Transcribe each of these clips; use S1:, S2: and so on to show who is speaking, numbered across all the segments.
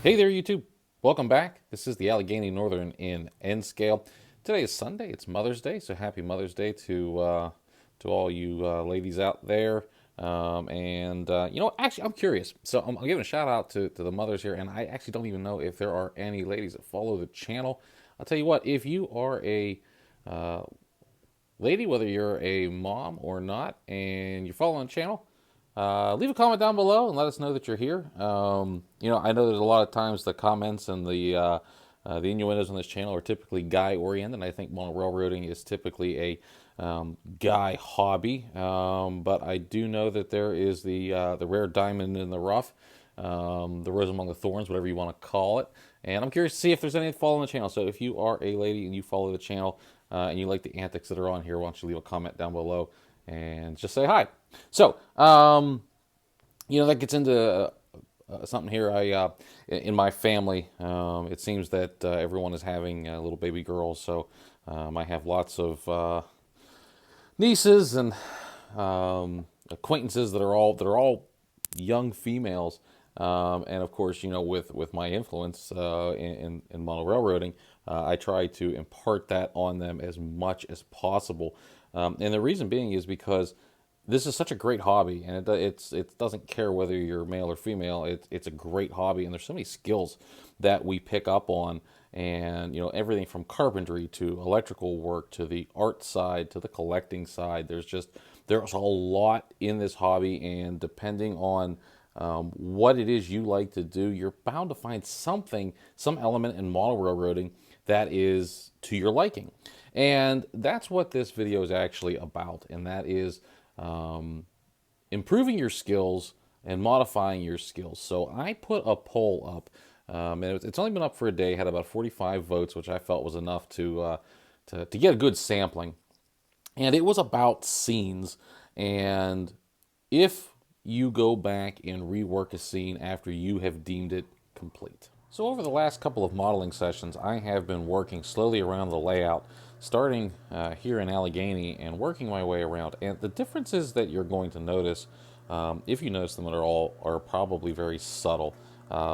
S1: Hey there, YouTube. Welcome back. This is the Allegheny Northern in N scale. Today is Sunday. It's Mother's Day, so happy Mother's Day to all you ladies out there. Actually, I'm curious. So I'm giving a shout out to the mothers here, and I actually don't even know if there are any ladies that follow the channel. I'll tell you what, if you are a uh, lady, whether you're a mom or not, and you're following the channel, leave a comment down below and let us know that you're here. I know there's a lot of times the comments and the innuendos on this channel are typically guy oriented. I think mono railroading is typically a guy hobby, but I do know that there is the rare diamond in the rough, the rose among the thorns, whatever you want to call it. And I'm curious to see if there's any following the channel. So if you are a lady and you follow the channel and you like the antics that are on here, why don't you leave a comment down below and just say hi. So, that gets into something here. In my family, it seems that everyone is having little baby girls. So, I have lots of nieces and acquaintances that are all young females. And of course, with my influence in mono railroading, I try to impart that on them as much as possible. And the reason being is because this is such a great hobby, and it doesn't care whether you're male or female. It's a great hobby, and there's so many skills that we pick up on, and everything from carpentry to electrical work to the art side to the collecting side. There's a lot in this hobby, and depending on what it is you like to do, you're bound to find some element in mono railroading that is to your liking. And that's what this video is actually about, and that is improving your skills and modifying your skills. So I put a poll up, and it's only been up for a day, had about 45 votes, which I felt was enough to get a good sampling. And it was about scenes, and if you go back and rework a scene after you have deemed it complete. So over the last couple of modeling sessions, I have been working slowly around the layout, starting here in Allegheny and working my way around. And the differences that you're going to notice, if you notice them at all, are probably very subtle,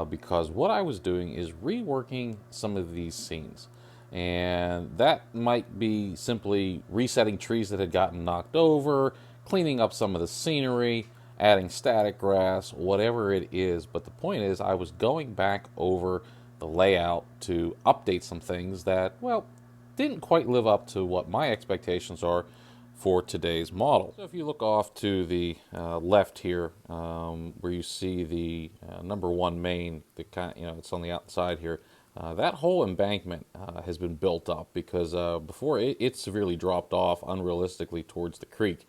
S1: because what I was doing is reworking some of these scenes. And that might be simply resetting trees that had gotten knocked over, cleaning up some of the scenery, adding static grass, whatever it is. But the point is, I was going back over the layout to update some things that, well, didn't quite live up to what my expectations are for today's model. So if you look off to the left here, where you see the number one main, it's on the outside here. That whole embankment has been built up because before it severely dropped off unrealistically towards the creek.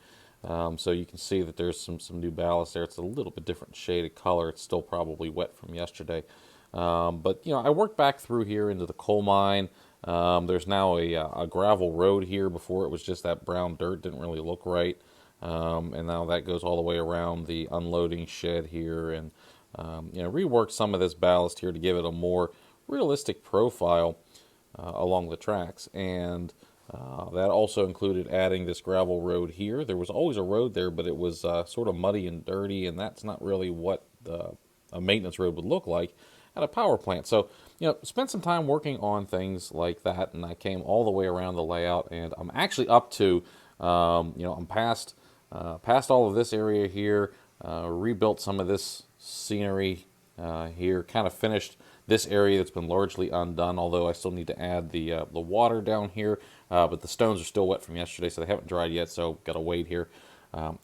S1: So you can see that there's some new ballast there. It's a little bit different shade of color. It's still probably wet from yesterday. But I worked back through here into the coal mine. There's now a gravel road here. Before it was just that brown dirt, didn't really look right. And now that goes all the way around the unloading shed here, and reworked some of this ballast here to give it a more realistic profile along the tracks. And that also included adding this gravel road here. There was always a road there, but it was sort of muddy and dirty, and that's not really what a maintenance road would look like at a power plant. So, spent some time working on things like that, and I came all the way around the layout, and I'm actually up to, I'm past all of this area here, rebuilt some of this scenery here, kind of finished this area that's been largely undone, although I still need to add the water down here, but the stones are still wet from yesterday, so they haven't dried yet, so got to wait here.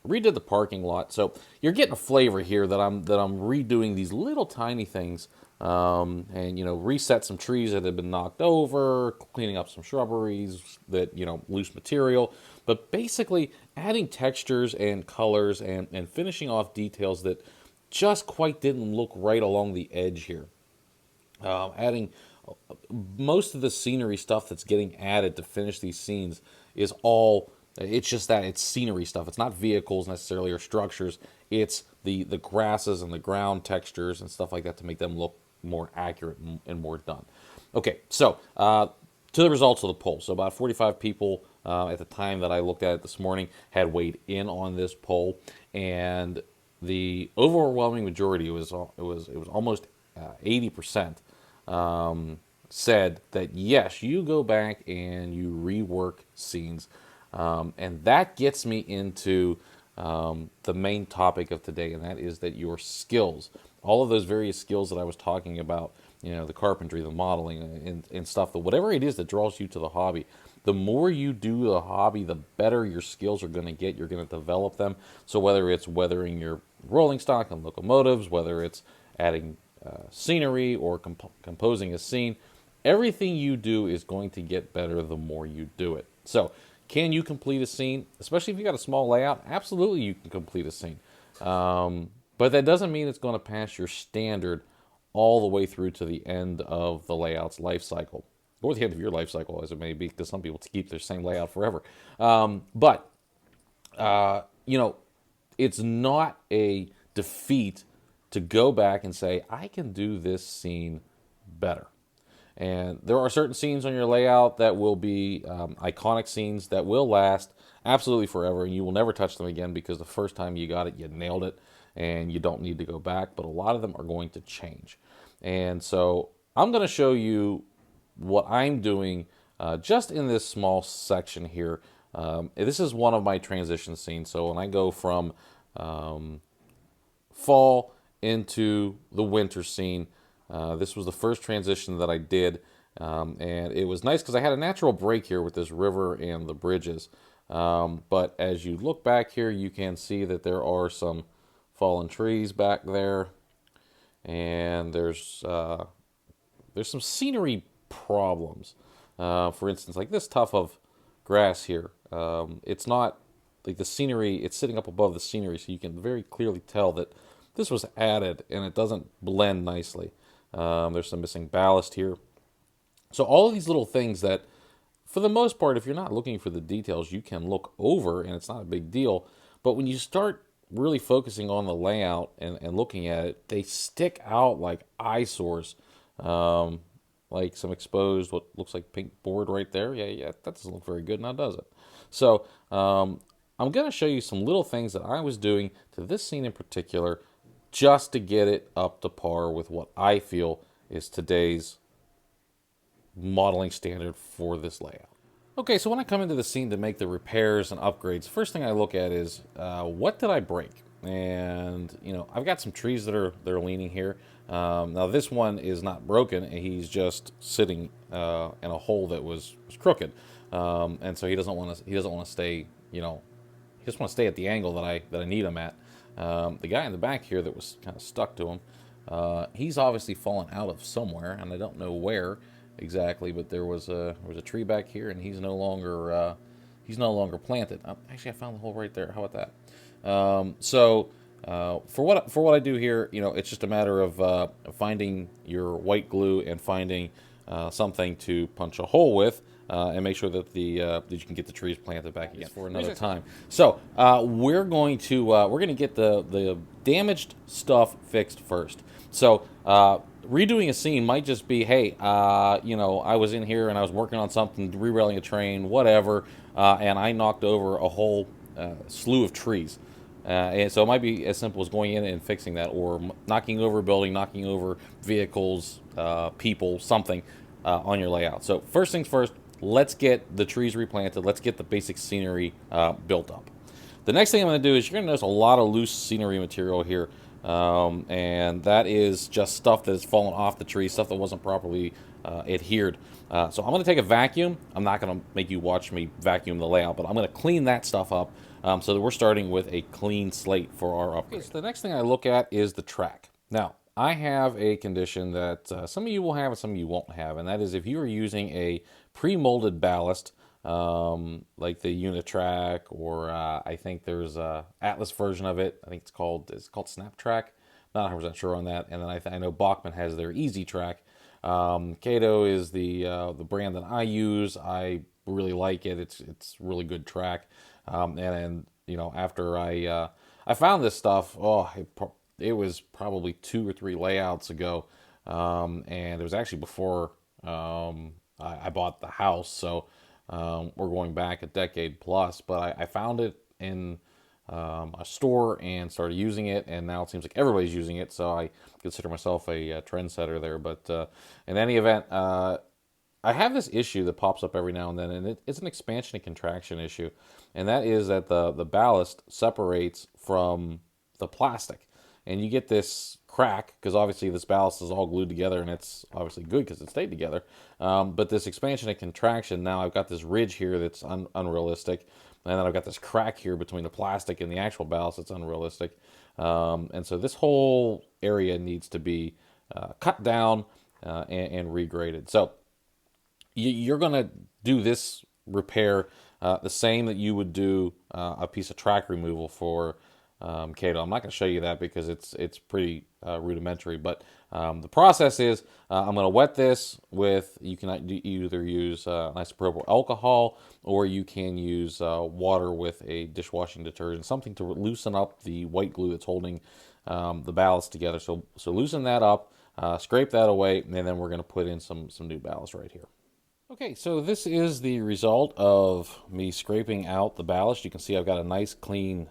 S1: Redid the parking lot, so you're getting a flavor here that I'm redoing these little tiny things, and reset some trees that had been knocked over, cleaning up some shrubberies that loose material, but basically adding textures and colors and finishing off details that just quite didn't look right along the edge here. Adding most of the scenery stuff that's getting added to finish these scenes is it's just that it's scenery stuff. It's not vehicles necessarily or structures. It's the grasses and the ground textures and stuff like that to make them look more accurate and more done. Okay, so to the results of the poll. So about 45 people at the time that I looked at it this morning had weighed in on this poll, and the overwhelming majority, it was almost 80%, said that yes, you go back and you rework scenes. And that gets me into the main topic of today, and that is that your skills, all of those various skills that I was talking about, the carpentry, the modeling, and stuff, that whatever it is that draws you to the hobby, the more you do the hobby, the better your skills are going to get. You're going to develop them. So whether it's weathering your rolling stock and locomotives, whether it's adding scenery or composing a scene, everything you do is going to get better the more you do it. So can you complete a scene? Especially if you got a small layout, absolutely you can complete a scene. But that doesn't mean it's going to pass your standard all the way through to the end of the layout's life cycle, or the end of your life cycle, as it may be, because some people keep their same layout forever. But it's not a defeat to go back and say, I can do this scene better. And there are certain scenes on your layout that will be iconic scenes that will last absolutely forever, and you will never touch them again because the first time you got it, you nailed it, and you don't need to go back. But a lot of them are going to change. And so I'm going to show you what I'm doing just in this small section here. This is one of my transition scenes. So when I go from fall into the winter scene, this was the first transition that I did, and it was nice because I had a natural break here with this river and the bridges. But as you look back here, you can see that there are some fallen trees back there, and there's some scenery problems. For instance, like this tuft of grass here, it's not like the scenery, it's sitting up above the scenery, so you can very clearly tell that this was added and it doesn't blend nicely. There's some missing ballast here. So all of these little things that, for the most part, if you're not looking for the details, you can look over and it's not a big deal. But when you start really focusing on the layout and looking at it, they stick out like eyesores. Like some exposed, what looks like pink board right there. Yeah, that doesn't look very good, now does it? So I'm going to show you some little things that I was doing to this scene in particular, just to get it up to par with what I feel is today's modeling standard for this layout. Okay, so when I come into the scene to make the repairs and upgrades, first thing I look at is what did I break? And I've got some trees that are leaning here. Now this one is not broken, and he's just sitting in a hole that was crooked, and so he doesn't want to stay. He just want to stay at the angle that I need him at. The guy in the back here that was kind of stuck to him, he's obviously fallen out of somewhere, and I don't know where exactly, but there was a tree back here, and he's no longer planted. Actually, I found the hole right there. How about that? For what I do here, it's just a matter of finding your white glue and finding something to punch a hole with, and make sure that that you can get the trees planted back again for another time. So we're going to get the damaged stuff fixed first. So redoing a scene might just be, hey, I was in here and I was working on something, re-railing a train, whatever, and I knocked over a whole slew of trees. And so it might be as simple as going in and fixing that, or knocking over a building, knocking over vehicles, people, something on your layout. So first things first, let's get the trees replanted. Let's get the basic scenery built up. The next thing I'm going to do is you're going to notice a lot of loose scenery material here. And that is just stuff that has fallen off the tree, stuff that wasn't properly adhered. So I'm going to take a vacuum. I'm not going to make you watch me vacuum the layout, but I'm going to clean that stuff up so that we're starting with a clean slate for our upgrade. Okay, so the next thing I look at is the track. Now, I have a condition that some of you will have and some of you won't have, and that is if you are using a pre-molded ballast, like the Unitrack, or I think there's a Atlas version of it. I think it's called Snaptrack. Not 100% sure on that. And then I know Bachmann has their Easy Track. Kato is the brand that I use. I really like it. It's really good track. And after I found this stuff, it was probably 2 or 3 layouts ago, and it was actually before I bought the house. So we're going back a decade plus, but I found it in a store and started using it, and now it seems like everybody's using it. So I consider myself a trendsetter there. But in any event, I have this issue that pops up every now and then, and it's an expansion and contraction issue, and that is that the ballast separates from the plastic, and you get this crack because obviously this ballast is all glued together, and it's obviously good because it stayed together. But this expansion and contraction, now I've got this ridge here that's unrealistic, and then I've got this crack here between the plastic and the actual ballast that's unrealistic, and so this whole area needs to be cut down and regraded. So you're going to do this repair the same that you would do a piece of track removal for Cato. I'm not going to show you that because it's pretty rudimentary, but the process is I'm going to wet this with, you can either use an isopropyl alcohol, or you can use water with a dishwashing detergent, something to loosen up the white glue that's holding the ballast together. So loosen that up, scrape that away, and then we're going to put in some new ballast right here. Okay, so this is the result of me scraping out the ballast. You can see I've got a nice clean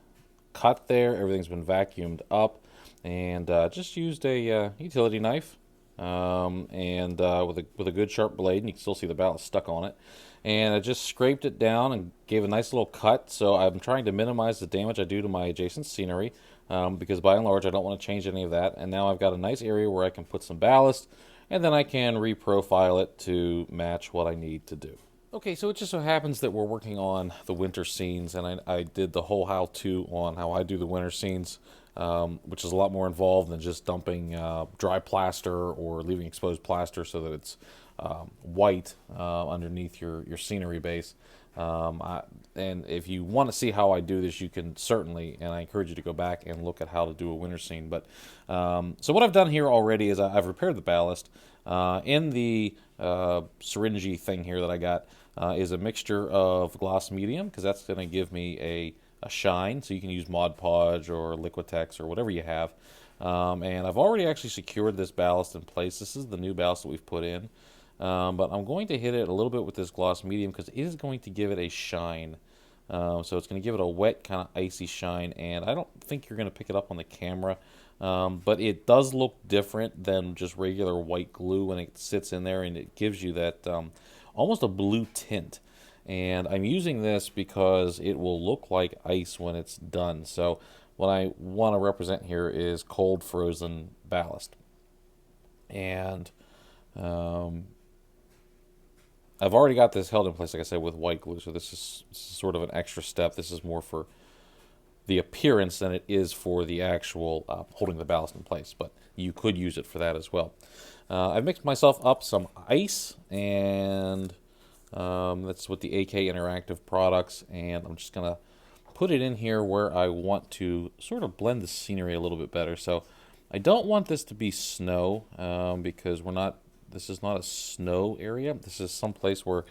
S1: cut there. Everything's been vacuumed up, and just used a utility knife and with a good sharp blade, and you can still see the ballast stuck on it. And I just scraped it down and gave a nice little cut. So I'm trying to minimize the damage I do to my adjacent scenery because by and large I don't want to change any of that. And now I've got a nice area where I can put some ballast, and then I can reprofile it to match what I need to do. Okay, so it just so happens that we're working on the winter scenes, and I did the whole how-to on how I do the winter scenes, which is a lot more involved than just dumping dry plaster or leaving exposed plaster so that it's white underneath your scenery base. And if you want to see how I do this, you can certainly, and I encourage you to go back and look at how to do a winter scene. But so what I've done here already is I've repaired the ballast. In the syringe thing here that I got is a mixture of gloss medium, because that's going to give me a shine. So you can use Mod Podge or Liquitex or whatever you have. And I've already actually secured this ballast in place. This is the new ballast that we've put in. But I'm going to hit it a little bit with this gloss medium because it is going to give it a shine. So it's going to give it a wet, kind of icy shine, and I don't think you're going to pick it up on the camera. But it does look different than just regular white glue when it sits in there, and it gives you that almost a blue tint. And I'm using this because it will look like ice when it's done. So what I want to represent here is cold frozen ballast. And I've already got this held in place, like I said, with white glue, so this is sort of an extra step. This is more for the appearance than it is for the actual holding the ballast in place, but you could use it for that as well. I've mixed myself up some ice, and that's with the AK Interactive products, and I'm just going to put it in here where I want to sort of blend the scenery a little bit better. So I don't want this to be snow because this is not a snow area. This is some place where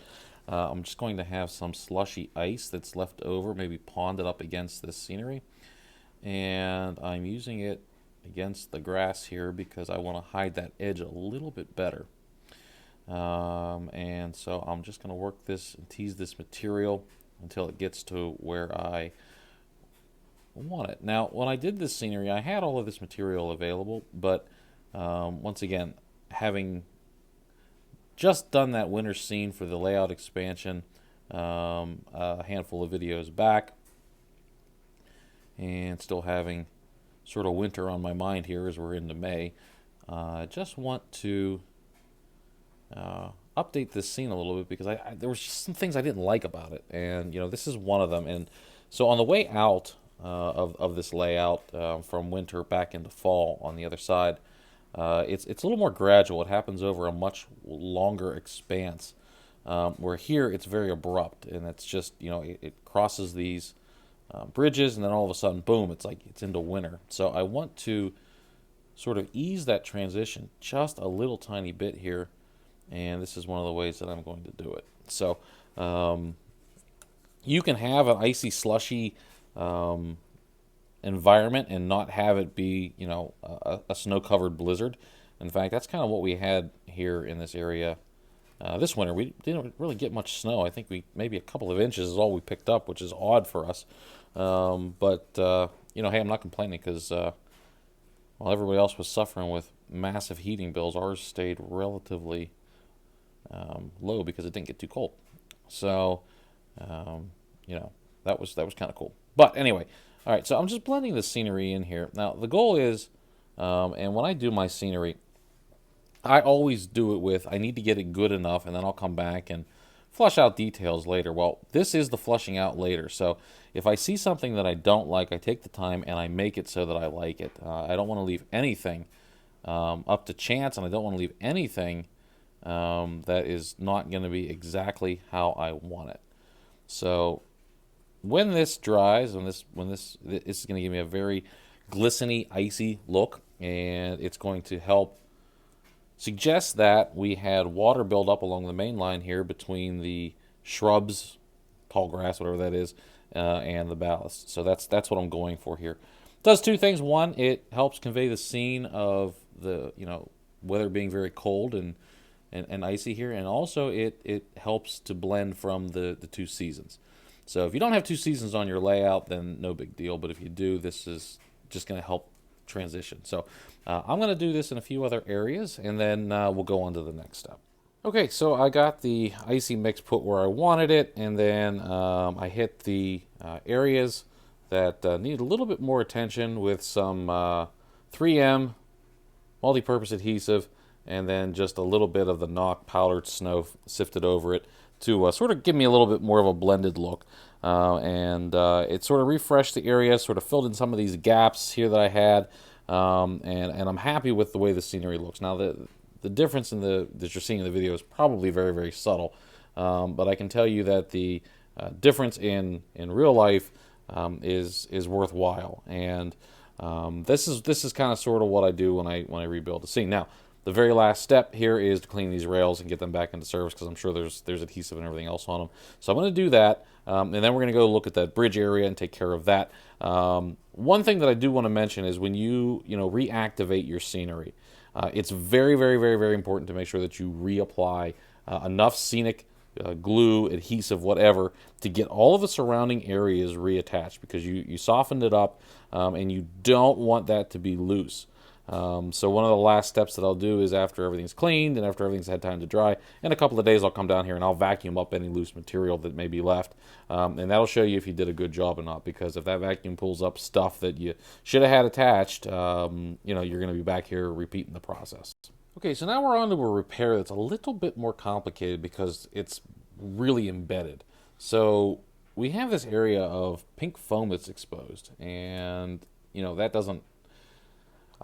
S1: I'm just going to have some slushy ice that's left over, maybe ponded up against this scenery. And I'm using it against the grass here because I want to hide that edge a little bit better. And so I'm just going to work this and tease this material until it gets to where I want it. Now, when I did this scenery, I had all of this material available, but once again, having just done that winter scene for the layout expansion a handful of videos back, and still having sort of winter on my mind here as we're into May, I just want to update this scene a little bit because there was just some things I didn't like about it, and this is one of them. And so on the way out of this layout from winter back into fall on the other side, it's a little more gradual. It happens over a much longer expanse, where here it's very abrupt, and it's just it crosses these bridges, and then all of a sudden, boom! It's like it's into winter. So I want to sort of ease that transition just a little tiny bit here, and this is one of the ways that I'm going to do it. So you can have an icy, slushy environment and not have it be a snow-covered blizzard. In fact, that's kind of what we had here in this area This winter we didn't really get much snow. I think we maybe a couple of inches is all we picked up, which is odd for us. But you know, hey, I'm not complaining because while everybody else was suffering with massive heating bills, ours stayed relatively low because it didn't get too cold. So you know, that was kind of cool. But anyway, all right. So I'm just blending the scenery in here. Now the goal is, and when I do my scenery, I always do it with, I need to get it good enough, and then I'll come back and flush out details later. Well, this is the flushing out later. So if I see something that I don't like, I take the time and I make it so that I like it. I don't want to leave anything up to chance, and I don't want to leave anything that is not going to be exactly how I want it. So when this dries, this is going to give me a very glistening, icy look, and it's going to help suggest that we had water build up along the main line here between the shrubs, tall grass, whatever that is, and the ballast. So that's what I'm going for here. It does two things. One, it helps convey the scene of the weather being very cold and icy here, and also it helps to blend from the two seasons. So if you don't have two seasons on your layout, then no big deal. But if you do, this is just going to help transition. So I'm going to do this in a few other areas, and then we'll go on to the next step. Okay, so I got the icy mix put where I wanted it, and then I hit the areas that need a little bit more attention with some 3M multi-purpose adhesive, and then just a little bit of the Knock powdered snow sifted over it to sort of give me a little bit more of a blended look. And it sort of refreshed the area, sort of filled in some of these gaps here that I had, and I'm happy with the way the scenery looks. Now the difference that you're seeing in the video is probably very, very subtle, but I can tell you that the difference in real life is worthwhile, and this is kind of sort of what I do when I rebuild the scene. Now, the very last step here is to clean these rails and get them back into service, because I'm sure there's adhesive and everything else on them. So I'm going to do that, and then we're going to go look at that bridge area and take care of that. One thing that I do want to mention is when you reactivate your scenery, it's very, very, very, very important to make sure that you reapply enough scenic glue, adhesive, whatever, to get all of the surrounding areas reattached, because you softened it up, and you don't want that to be loose. So one of the last steps that I'll do is, after everything's cleaned and after everything's had time to dry, in a couple of days I'll come down here and I'll vacuum up any loose material that may be left, and that'll show you if you did a good job or not, because if that vacuum pulls up stuff that you should have had attached, you're going to be back here repeating the process. Okay, so now we're on to a repair that's a little bit more complicated because it's really embedded. So we have this area of pink foam that's exposed, and that doesn't,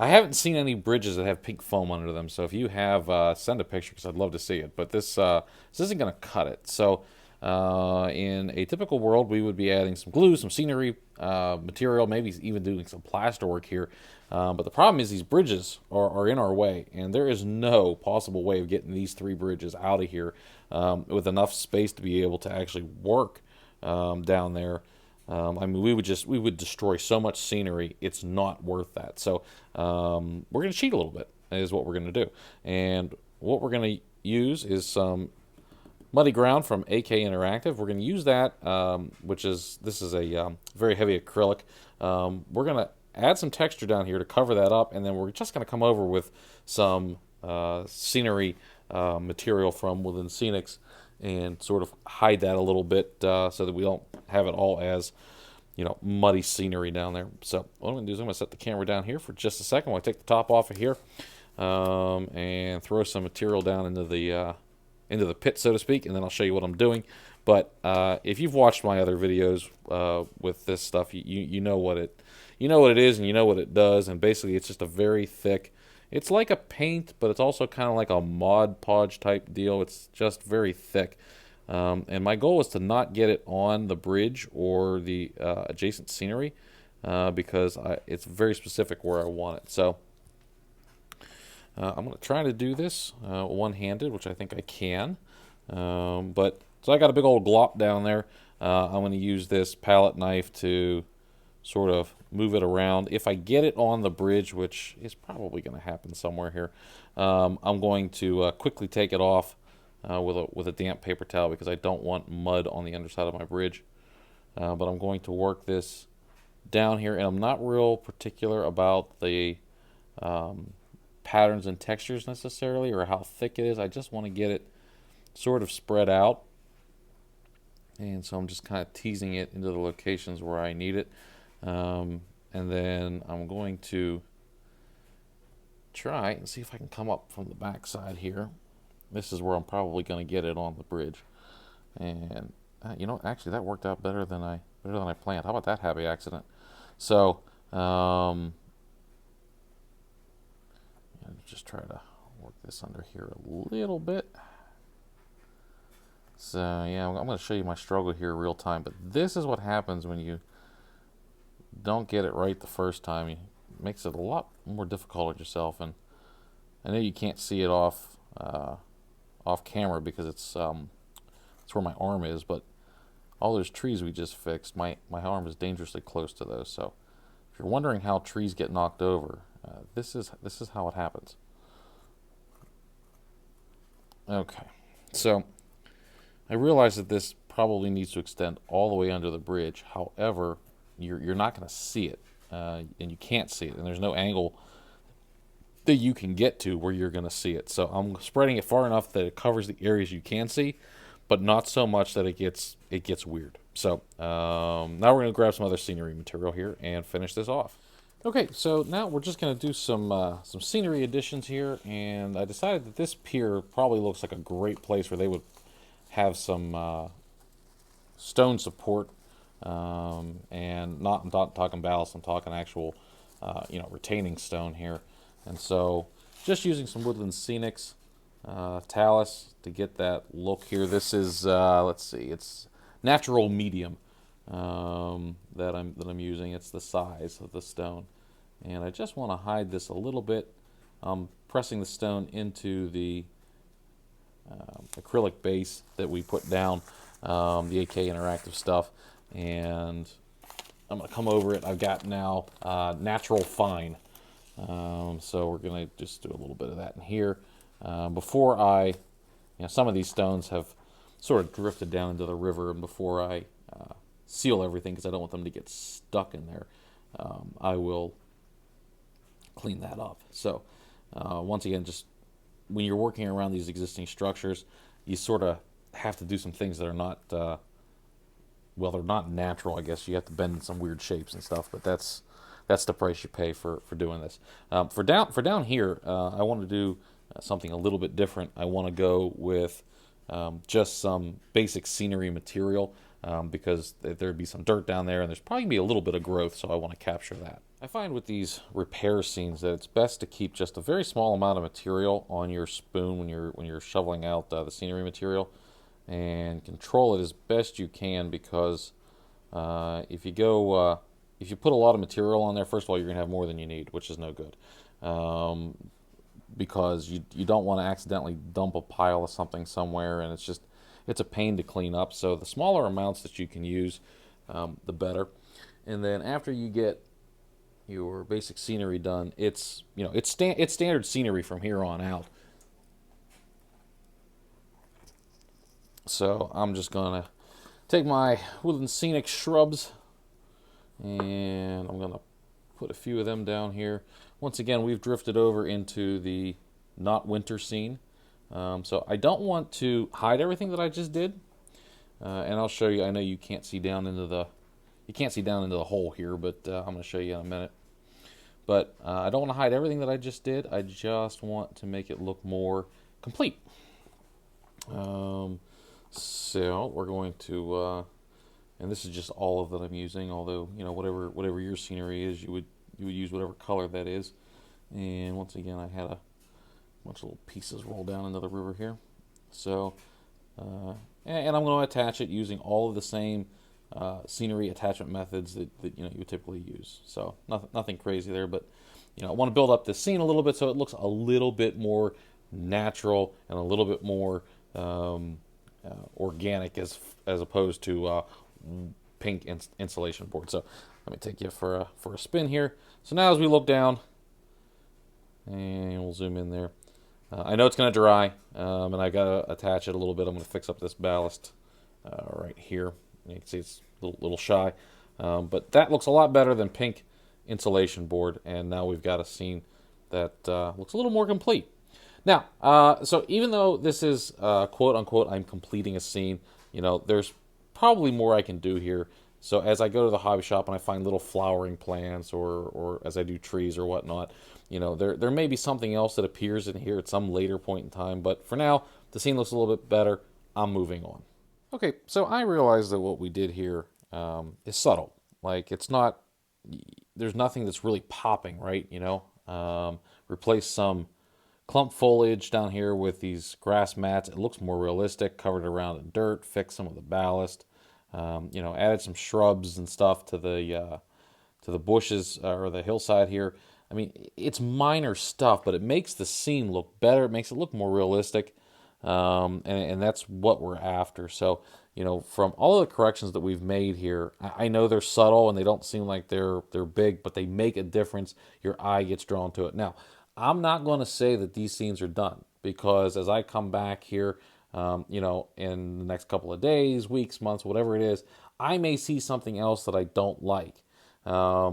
S1: I haven't seen any bridges that have pink foam under them, so if you have, send a picture, because I'd love to see it. But this isn't going to cut it. So in a typical world, we would be adding some glue, some scenery material, maybe even doing some plaster work here. But the problem is these bridges are in our way, and there is no possible way of getting these three bridges out of here with enough space to be able to actually work down there. I mean, we would destroy so much scenery. It's not worth that. So we're going to cheat a little bit, is what we're going to do. And what we're going to use is some muddy ground from AK Interactive. We're going to use that, this is a very heavy acrylic. We're going to add some texture down here to cover that up, and then we're just going to come over with some scenery material from within Scenics and sort of hide that a little bit so that we don't have it all as muddy scenery down there. So what I'm going to do is I'm going to set the camera down here for just a second while I take the top off of here and throw some material down into the pit, so to speak, and then I'll show you what I'm doing. But if you've watched my other videos with this stuff, you know what it is, and you know what it does. And basically it's just a very thick, it's like a paint, but it's also kind of like a Mod Podge type deal. It's just very thick. And my goal is to not get it on the bridge or the adjacent scenery because it's very specific where I want it. So I'm going to try to do this one-handed, which I think I can. So I got a big old glop down there. I'm going to use this palette knife to sort of move it around. If I get it on the bridge, which is probably going to happen somewhere here, I'm going to quickly take it off with a damp paper towel because I don't want mud on the underside of my bridge. But I'm going to work this down here, and I'm not real particular about the patterns and textures necessarily, or how thick it is. I just want to get it sort of spread out, and so I'm just kind of teasing it into the locations where I need it. And then I'm going to try and see if I can come up from the back side here. This is where I'm probably going to get it on the bridge. And you know, actually that worked out better than I planned. How about that happy accident? So just try to work this under here a little bit. So yeah, I'm going to show you my struggle here real time, but this is what happens when you don't get it right the first time. It makes it a lot more difficult on yourself, and I know you can't see it off camera because it's where my arm is, but all those trees we just fixed, my arm is dangerously close to those. So if you're wondering how trees get knocked over, this is how it happens. Okay, so I realize that this probably needs to extend all the way under the bridge. However, you're not going to see it, and you can't see it, and there's no angle that you can get to where you're going to see it. So I'm spreading it far enough that it covers the areas you can see, but not so much that it gets weird. So now we're going to grab some other scenery material here and finish this off. Okay, so now we're just going to do some scenery additions here, and I decided that this pier probably looks like a great place where they would have some stone support, and I'm not talking ballast, I'm talking actual retaining stone here. And so just using some Woodland Scenics talus to get that look here. This is let's see, it's natural medium that I'm using. It's the size of the stone, and I just want to hide this a little bit. I'm pressing the stone into the acrylic base that we put down, the AK Interactive stuff, and I'm going to come over it. I've got now natural fine, so we're going to just do a little bit of that in here before some of these stones have sort of drifted down into the river, and before I seal everything, because I don't want them to get stuck in there, I will clean that up. So once again, just when you're working around these existing structures, you sort of have to do some things that are not, they're not natural, I guess. You have to bend in some weird shapes and stuff, but that's the price you pay for doing this. For down here, I want to do something a little bit different. I want to go with just some basic scenery material, because there'd be some dirt down there, and there's probably going to be a little bit of growth, so I want to capture that. I find with these repair scenes that it's best to keep just a very small amount of material on your spoon when you're shoveling out the scenery material, and control it as best you can, because if you put a lot of material on there, first of all, you're going to have more than you need, which is no good, because you don't want to accidentally dump a pile of something somewhere, and it's a pain to clean up. So the smaller amounts that you can use, the better. And then after you get your basic scenery done, it's standard scenery from here on out. So I'm just gonna take my Woodland Scenic shrubs, and I'm gonna put a few of them down here. Once again, we've drifted over into the not winter scene, so I don't want to hide everything that I just did, and I'll show you. I know you can't see down into the hole here, but I'm going to show you in a minute. But I don't want to hide everything that I just did. I just want to make it look more complete. So we're going to, and this is just olive that I'm using. Although whatever your scenery is, you would use whatever color that is. And once again, I had a bunch of little pieces roll down into the river here. So, and I'm going to attach it using all of the same scenery attachment methods that you would typically use. So nothing crazy there, but I want to build up the scene a little bit so it looks a little bit more natural and a little bit more organic as opposed to pink insulation board. So let me take you for a spin here. So now as we look down, and we'll zoom in there, I know it's going to dry, and I got to attach it a little bit. I'm going to fix up this ballast right here. You can see it's a little shy, but that looks a lot better than pink insulation board. And now we've got a scene that looks a little more complete. Now, so even though this is quote unquote, I'm completing a scene, there's probably more I can do here. So as I go to the hobby shop and I find little flowering plants, or as I do trees or whatnot, there may be something else that appears in here at some later point in time. But for now, the scene looks a little bit better. I'm moving on. Okay, so I realize that what we did here is subtle. Like it's not, there's nothing that's really popping, right? Replace some clump foliage down here with these grass mats. It looks more realistic. Covered around in dirt. Fix some of the ballast. Added some shrubs and stuff to the bushes or the hillside here. I mean, it's minor stuff, but it makes the scene look better. It makes it look more realistic, and that's what we're after. So, from all of the corrections that we've made here, I know they're subtle and they don't seem like they're big, but they make a difference. Your eye gets drawn to it. Now, I'm not going to say that these scenes are done, because as I come back here, in the next couple of days, weeks, months, whatever it is, I may see something else that I don't like. I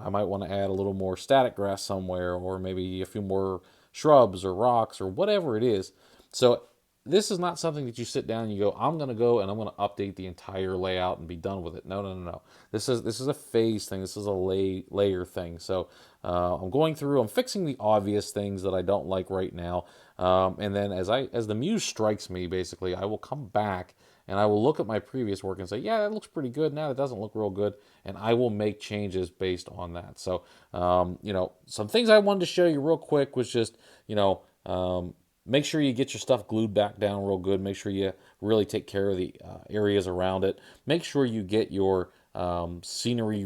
S1: might want to add a little more static grass somewhere, or maybe a few more shrubs or rocks or whatever it is. So this is not something that you sit down and you go, I'm going to go and I'm going to update the entire layout and be done with it. No, no, no, no. This is a phase thing. This is a layer thing. So I'm going through. I'm fixing the obvious things that I don't like right now, and then as the muse strikes me, basically, I will come back and I will look at my previous work and say, yeah, that looks pretty good. Now it doesn't look real good, and I will make changes based on that. So, some things I wanted to show you real quick was just, make sure you get your stuff glued back down real good. Make sure you really take care of the areas around it. Make sure you get your scenery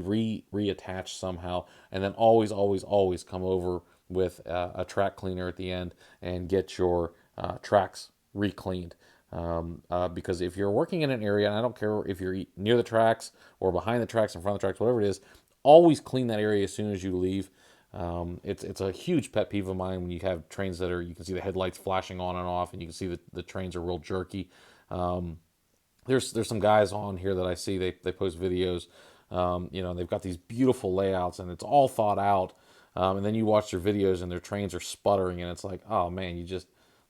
S1: reattached somehow, and then always, always, always come over with a track cleaner at the end and get your tracks re-cleaned. Because if you're working in an area, and I don't care if you're near the tracks or behind the tracks, in front of the tracks, whatever it is, always clean that area as soon as you leave. It's a huge pet peeve of mine when you have trains that you can see the headlights flashing on and off, and you can see that the trains are real jerky. There's some guys on here that I see, they post videos, they've got these beautiful layouts and it's all thought out, and then you watch their videos and their trains are sputtering, and it's like, oh man,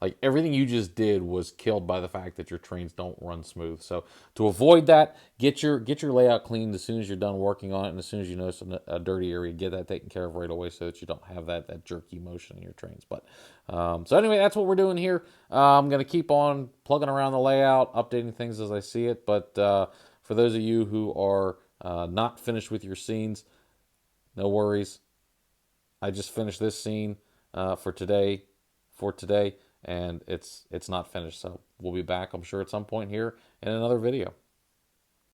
S1: like everything you just did was killed by the fact that your trains don't run smooth. So to avoid that, get your layout cleaned as soon as you're done working on it, and as soon as you notice a dirty area, get that taken care of right away so that you don't have that jerky motion in your trains. But so anyway, that's what we're doing here. I'm gonna keep on plugging around the layout, updating things as I see it. But for those of you who are not finished with your scenes, no worries. I just finished this scene for today, and it's not finished. So we'll be back, I'm sure, at some point here in another video.